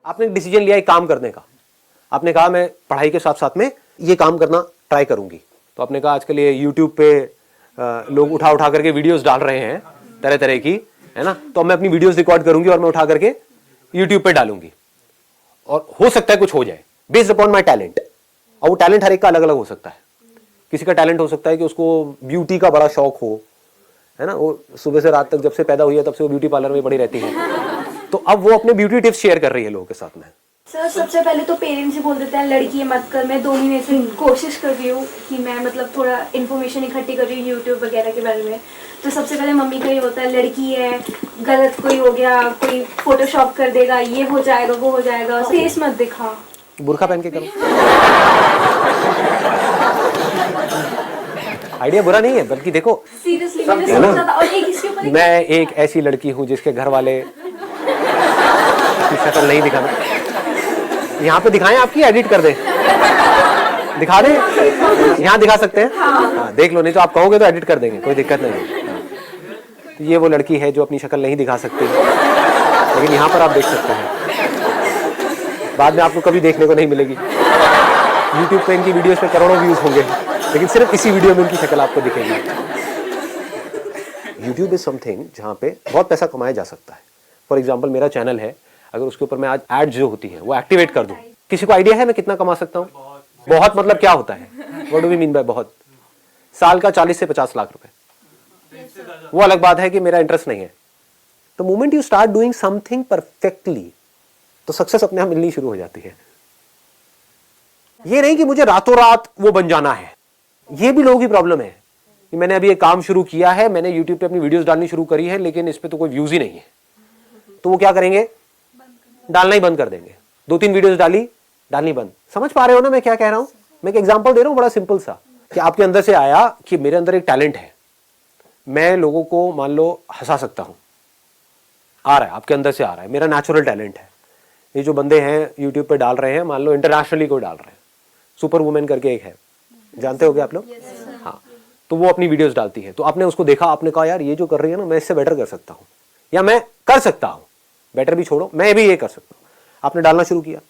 आपने एक डिसीजन लिया एक काम करने का, आपने कहा मैं पढ़ाई के साथ साथ में ये काम करना ट्राई करूंगी। तो आपने कहा आजकल ये यूट्यूब पे लोग उठा उठा करके वीडियोस डाल रहे हैं तरह तरह की, है ना, तो मैं अपनी वीडियोस रिकॉर्ड करूंगी और मैं उठा करके यूट्यूब पे डालूंगी और हो सकता है कुछ हो जाए बेस्ड अपॉन माई टैलेंट। और वो टैलेंट हर एक का अलग अलग हो सकता है। किसी का टैलेंट हो सकता है कि उसको ब्यूटी का बड़ा शौक हो, है ना, वो सुबह से रात तक जब से पैदा हुई है तब से वो ब्यूटी पार्लर में पड़ी रहती है, तो अब वो अपने ब्यूटी टिप्स शेयर कर रही है लोगों के साथ में। सर सबसे पहले तो पेरेंट्स ही बोल देते हैं लड़की है मत कर। मैं 2 महीने से कोशिश कर रही हूँ कि मैं मतलब थोड़ा इन्फॉर्मेशन इकट्ठी कर रही हूँ यूट्यूब वगैरह के बारे में। तो सबसे पहले मम्मी का ये होता है लड़की है, गलत कोई हो गया, कोई फोटोशॉप कर देगा, ये हो जाएगा वो हो जाएगा, फेस मत दिखा, बुर्का पहन के करो। आइडिया बुरा नहीं है, बल्कि देखो सीरियसली मैंने सोचा था। और एक इसके ऊपर मैं एक ऐसी लड़की हूं जिसके घर वाले की शक्ल नहीं दिखाना। यहाँ पे दिखाएं, आपकी एडिट कर दें, दिखा दें, यहाँ दिखा सकते हैं। हाँ, देख लो, नहीं तो आप कहोगे तो एडिट कर देंगे, कोई दिक्कत नहीं है। तो ये वो लड़की है जो अपनी शक्ल नहीं दिखा सकती, लेकिन यहाँ पर आप देख सकते हैं। बाद में आपको कभी देखने को नहीं मिलेगी। यूट्यूब पे इनकी वीडियोस पे करोड़ों व्यूज होंगे, लेकिन सिर्फ इसी वीडियो में इनकी शक्ल आपको दिखेगी। यूट्यूब इज समथिंग जहाँ पे बहुत पैसा कमाया जा सकता है। फॉर एग्जाम्पल मेरा चैनल है, अगर उसके ऊपर मैं आज एड जो होती है वो एक्टिवेट कर दूं, किसी को आइडिया है मैं कितना कमा सकता हूँ? बहुत मतलब क्या होता है? What do we mean by बहुत? साल का 40 से 50 लाख रुपए। वो अलग बात है कि मेरा इंटरेस्ट नहीं है। The moment you start doing something perfectly, तो सक्सेस अपने आप मिलनी शुरू हो जाती है। ये नहीं कि मुझे रातों रात वो बन जाना है। ये भी लोगों की प्रॉब्लम है कि मैंने अभी एक काम शुरू किया है, मैंने यूट्यूब पे अपनी वीडियोस डालनी शुरू करी है, लेकिन इस पे तो कोई व्यूज ही नहीं है। तो वो क्या करेंगे? डालना ही बंद कर देंगे। 2-3 वीडियोस डालनी बंद। समझ पा रहे हो ना मैं क्या कह रहा हूं? मैं एक एग्जांपल दे रहा हूं बड़ा सिंपल सा, कि आपके अंदर से आया कि मेरे अंदर एक टैलेंट है, मैं लोगों को मान लो हंसा सकता हूं। आ रहा है, आपके अंदर से आ रहा है, मेरा नेचुरल टैलेंट है। ये जो बंदे हैं यूट्यूब पे डाल रहे हैं, मान लो इंटरनेशनली कोई डाल रहे हैं, सुपर वुमेन करके एक है, जानते होगे आप लोग? हाँ, तो वो अपनी वीडियोस डालती है। तो आपने उसको देखा, आपने कहा यार ये जो कर रही है ना, मैं इससे बेटर कर सकता हूं, या मैं कर सकता हूं, बेटर भी छोड़ो, मैं भी ये कर सकता हूं। आपने डालना शुरू किया।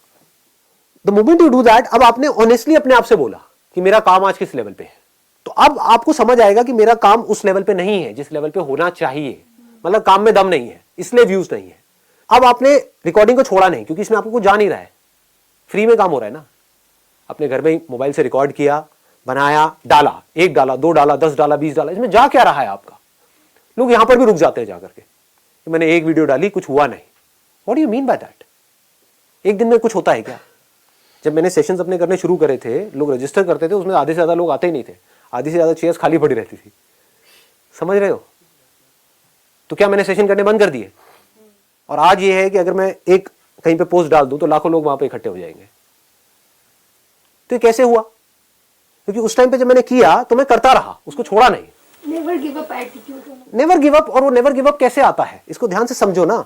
The moment you do that, अब आपने ऑनेस्टली अपने आप से बोला कि मेरा काम आज किस लेवल पे है, तो अब आपको समझ आएगा कि मेरा काम उस लेवल पे नहीं है जिस लेवल पे होना चाहिए। मतलब काम में दम नहीं है, इसलिए व्यूज नहीं है। अब आपने रिकॉर्डिंग को छोड़ा नहीं, क्योंकि इसमें आपको कुछ जा नहीं रहा है, फ्री में काम हो रहा है ना। अपने घर में मोबाइल से रिकॉर्ड किया, बनाया, डाला, 1 डाला, 2 डाला, 10 डाला, 20 डाला, इसमें जा क्या रहा है आपका? लोग यहां पर भी रुक जाते हैं जाकर के, कि मैंने 1 वीडियो डाली, कुछ हुआ नहीं। What do you mean by that? एक दिन में कुछ होता है क्या? जब मैंने सेशंस अपने करने शुरू करे थे, लोग रजिस्टर करते थे, उसमें आधे से ज्यादा लोग आते ही नहीं थे, आधी से ज्यादा चेयर्स खाली पड़ी रहती थी। समझ रहे हो? तो क्या मैंने सेशन करने बंद कर दिए? और आज ये है कि अगर मैं एक कहीं पे पोस्ट डाल दूं तो लाखों लोग वहां पे इकट्ठे हो जाएंगे। तो ये कैसे हुआ? क्योंकि उस टाइम पे जब मैंने किया तो मैं करता रहा, उसको छोड़ा नहीं। Never give up attitude. Never give up. और वो नेवर गिव अप कैसे आता है, इसको ध्यान से समझो ना।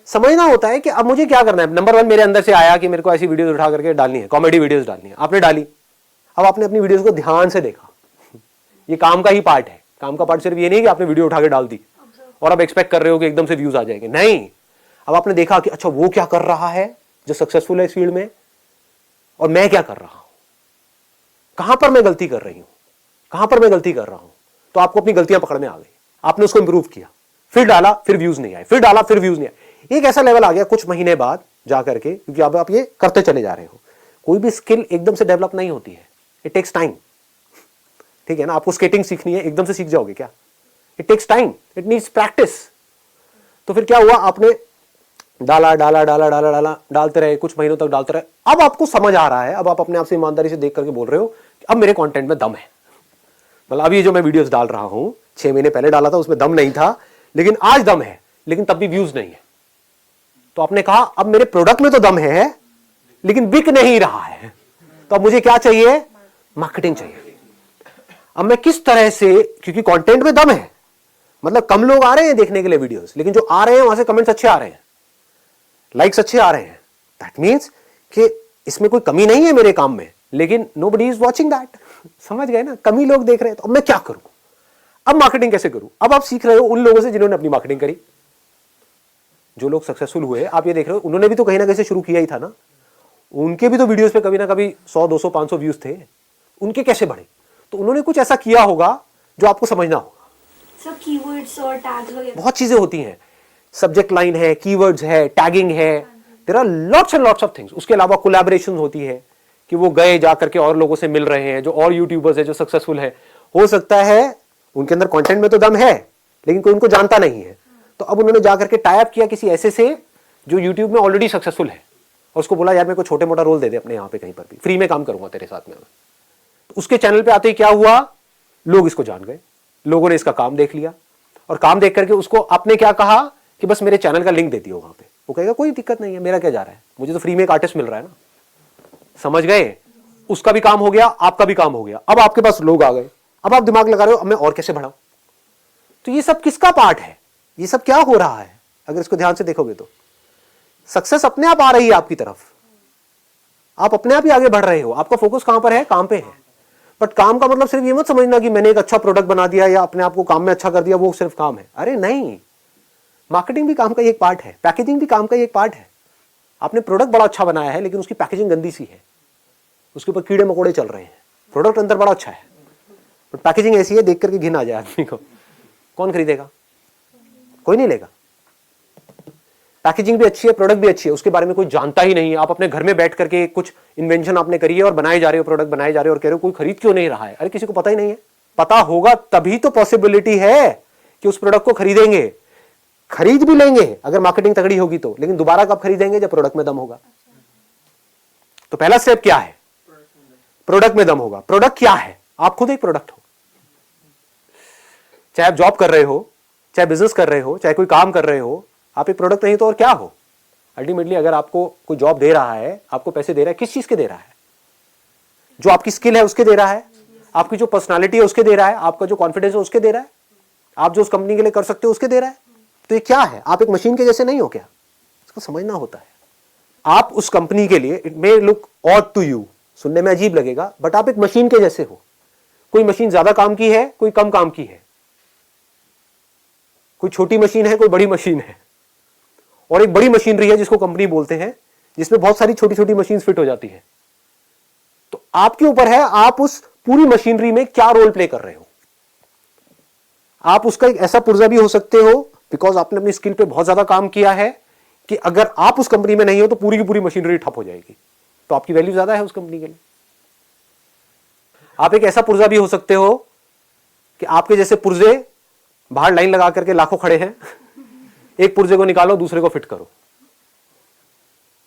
समझना होता है कि अब मुझे क्या करना है। नंबर 1 मेरे अंदर से आया कि मेरे को ऐसी वीडियोस उठा करके डालनी है, कॉमेडी वीडियोस डालनी है। आपने डाली, अब आपने अपनी वीडियोस को ध्यान से देखा। ये काम का ही पार्ट है। काम का पार्ट सिर्फ ये नहीं कि आपने वीडियो उठा के डाल दी और अब एक्सपेक्ट कर रहे हो कि एकदम से व्यूज आ जाएंगे। नहीं, अब आपने देखा कि अच्छा वो क्या कर रहा है जो सक्सेसफुल है इस फील्ड में, और मैं क्या कर रहा हूं, कहां पर मैं गलती कर रही हूं, कहां पर मैं गलती कर रहा हूं। तो आपको अपनी गलतियां पकड़ में आ गई, आपने उसको इंप्रूव किया, फिर डाला, फिर व्यूज नहीं आए, फिर डाला, फिर व्यूज नहीं आए। एक ऐसा लेवल आ गया कुछ महीने बाद जाकर के, क्योंकि अब आप ये करते चले जा रहे हो। कोई भी स्किल एकदम से डेवलप नहीं होती है, इट टेक्स टाइम। ठीक है ना? आपको स्केटिंग सीखनी है, एकदम से सीख जाओगे क्या? It takes time, it needs practice. तो फिर क्या हुआ, आपने डाला डाला डाला डाला डाला डालते रहे, कुछ महीनों तक डालते रहे। अब आपको समझ आ रहा है, अब आप अपने आप से ईमानदारी से देख करके बोल रहे हो कि अब मेरे कंटेंट में दम है। मतलब अभी जो मैं वीडियोस डाल रहा हूं, 6 महीने पहले डाला था, उसमें दम नहीं था, लेकिन आज दम है, लेकिन तब भी व्यूज नहीं है। तो आपने कहा अब मेरे प्रोडक्ट में तो दम है, लेकिन बिक नहीं रहा है। तो अब मुझे क्या चाहिए? मार्केटिंग चाहिए। अब मैं किस तरह से, क्योंकि कंटेंट में दम है, मतलब कम लोग आ रहे हैं देखने के लिए वीडियोस, लेकिन जो आ रहे हैं वहां से कमेंट्स अच्छे आ रहे हैं, लाइक्स अच्छे आ रहे हैं। दैट मीन्स कि इसमें कोई कमी नहीं है मेरे काम में, लेकिन नोबडी इज वॉचिंग दैट। समझ गए ना? कमी लोग देख रहे हैं। तो अब मैं क्या करूं? अब मार्केटिंग कैसे करूं? अब आप सीख रहे हो उन लोगों से जिन्होंने अपनी मार्केटिंग करी। जो लोग सक्सेसफुल हुए आप ये देख रहे हो, उन्होंने भी तो कहीं ना कहीं से शुरू किया ही था ना। उनके भी तो वीडियोस पे कभी ना कभी 100 200 500 व्यूज थे, उनके कैसे बढ़े? तो उन्होंने कुछ ऐसा किया होगा जो आपको समझना होगा। सर कीवर्ड्स और टैग्स वगैरह बहुत चीजें होती हैं, सब्जेक्ट लाइन है, कीवर्ड्स है, टैगिंग है, there are lots and lots of things. उसके अलावा कोलैबोरेशन होती है कि वो गए जा करके और लोगों से मिल रहे हैं, जो और यूट्यूबर्स है जो सक्सेसफुल है। हो सकता है उनके अंदर कंटेंट में तो दम है लेकिन कोई उनको जानता नहीं है, तो अब उन्होंने जा करके टाई अप किया किसी ऐसे से जो यूट्यूब में ऑलरेडी सक्सेसफुल है, और उसको बोला यार मेरे को छोटे मोटा रोल दे दे अपने यहाँ पे कहीं पर भी, फ्री में काम करूंगा तेरे साथ में। तो उसके चैनल पे आते ही क्या हुआ, लोग इसको जान गए, लोगों ने इसका काम देख लिया, और काम देख करके उसको आपने क्या कहा कि बस मेरे चैनल का लिंक दे दियो वहां पे। वो कहेगा कोई दिक्कत नहीं है, मेरा क्या जा रहा है, मुझे तो फ्री में एक आर्टिस्ट मिल रहा है ना। समझ गए? उसका भी काम हो गया, आपका भी काम हो गया। अब आपके पास लोग आ गए, अब आप दिमाग लगा रहे हो अब मैं और कैसे बढ़ाऊं। तो ये सब किसका पार्ट है, ये सब क्या हो रहा है? अगर इसको ध्यान से देखोगे तो सक्सेस अपने आप आ रही है आपकी तरफ, आप अपने आप ही आगे बढ़ रहे हो। आपका फोकस कहां पर है? काम पे है। बट काम का मतलब सिर्फ ये मत समझना कि मैंने एक अच्छा प्रोडक्ट बना दिया या अपने आप को काम में अच्छा कर दिया, वो सिर्फ काम है। अरे नहीं, मार्केटिंग भी काम का एक पार्ट है, पैकेजिंग भी काम का एक पार्ट है। आपने प्रोडक्ट बड़ा अच्छा बनाया है लेकिन उसकी पैकेजिंग गंदी सी है, उसके ऊपर कीड़े मकोड़े चल रहे हैं। प्रोडक्ट अंदर बड़ा अच्छा है बट पैकेजिंग ऐसी है देख करके घिन आ जाए आदमी को। कौन खरीदेगा? कोई नहीं लेगा। पैकेजिंग भी अच्छी है, प्रोडक्ट भी अच्छी है, उसके बारे में कोई जानता ही नहीं है। आप अपने घर में बैठ करके कुछ इन्वेंशन आपने करी है और बनाए जा रहे हो, प्रोडक्ट बनाए जा रहे हो, और कह रहे हो कोई खरीद क्यों नहीं रहा है? अरे किसी को पता ही नहीं है। पता होगा तभी तो पॉसिबिलिटी है कि उस प्रोडक्ट को खरीदेंगे। खरीद भी लेंगे अगर मार्केटिंग तगड़ी होगी तो, लेकिन दोबारा कब खरीदेंगे? जब प्रोडक्ट में दम होगा। तो पहला स्टेप क्या है? प्रोडक्ट में दम होगा। प्रोडक्ट क्या है? आप खुद एक प्रोडक्ट हो। चाहे आप जॉब कर रहे हो, चाहे बिजनेस कर रहे हो, चाहे कोई काम कर रहे हो, आप एक प्रोडक्ट नहीं तो और क्या हो? अल्टीमेटली अगर आपको कोई जॉब दे रहा है, आपको पैसे दे रहा है, किस चीज के दे रहा है? जो आपकी स्किल है उसके दे रहा है, आपकी जो पर्सनालिटी है उसके दे रहा है, आपका जो कॉन्फिडेंस है उसके दे रहा है, आप जो उस कंपनी के लिए कर सकते हो उसके दे रहा है। तो ये क्या है? आप एक मशीन के जैसे नहीं हो क्या? इसको समझना होता है। आप उस कंपनी के लिए, it may look odd to you, सुनने में अजीब लगेगा, बट आप एक मशीन के जैसे हो। कोई मशीन ज्यादा काम की है, कोई कम काम की है, कोई छोटी मशीन है, कोई बड़ी मशीन है, और एक बड़ी मशीनरी है जिसको कंपनी बोलते हैं, जिसमें बहुत सारी छोटी छोटी मशीन फिट हो जाती है। तो आपके ऊपर है आप उस पूरी मशीनरी में क्या रोल प्ले कर रहे हो। आप उसका एक ऐसा पुर्जा भी हो सकते हो बिकॉज आपने अपनी स्किल पे बहुत ज्यादा काम किया है कि अगर आप उस कंपनी में नहीं हो तो पूरी की पूरी मशीनरी ठप हो जाएगी, तो आपकी वैल्यू ज्यादा है उस कंपनी के लिए। आप एक ऐसा पुर्जा भी हो सकते हो कि आपके जैसे पुर्जे बाहर लाइन लगा करके लाखों खड़े हैं, एक पुर्जे को निकालो दूसरे को फिट करो,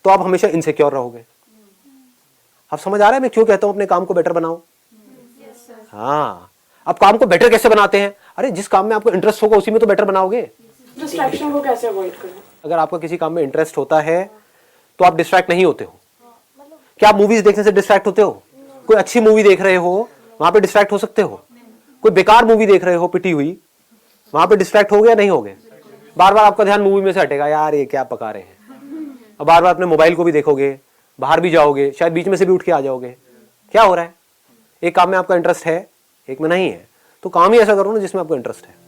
तो आप हमेशा इनसिक्योर रहोगे। आप समझ आ रहा है मैं क्यों कहता हूं अपने काम को बेटर बनाओ? हाँ, अब काम को बेटर कैसे बनाते हैं? अरे जिस काम में आपको इंटरेस्ट होगा उसी में तो बेटर बनाओगे। डिस्ट्रैक्शन को कैसे अवॉइड करें? अगर आपका किसी काम में इंटरेस्ट होता है तो आप डिस्ट्रैक्ट नहीं होते हो। क्या आप मूवीज देखने से डिस्ट्रैक्ट होते हो? कोई अच्छी मूवी देख रहे हो वहां पे डिस्ट्रैक्ट हो सकते हो? कोई बेकार मूवी देख रहे हो पिटी हुई, वहां पे डिस्ट्रैक्ट हो गया नहीं हो गए? बार बार आपका ध्यान मूवी में से हटेगा, यार ये क्या पका रहे हैं। अब बार बार अपने मोबाइल को भी देखोगे, बाहर भी जाओगे, शायद बीच में से भी उठ के आ जाओगे। क्या हो रहा है? एक काम में आपका इंटरेस्ट है, एक में नहीं है, तो काम ही ऐसा करो ना जिसमें आपको इंटरेस्ट है।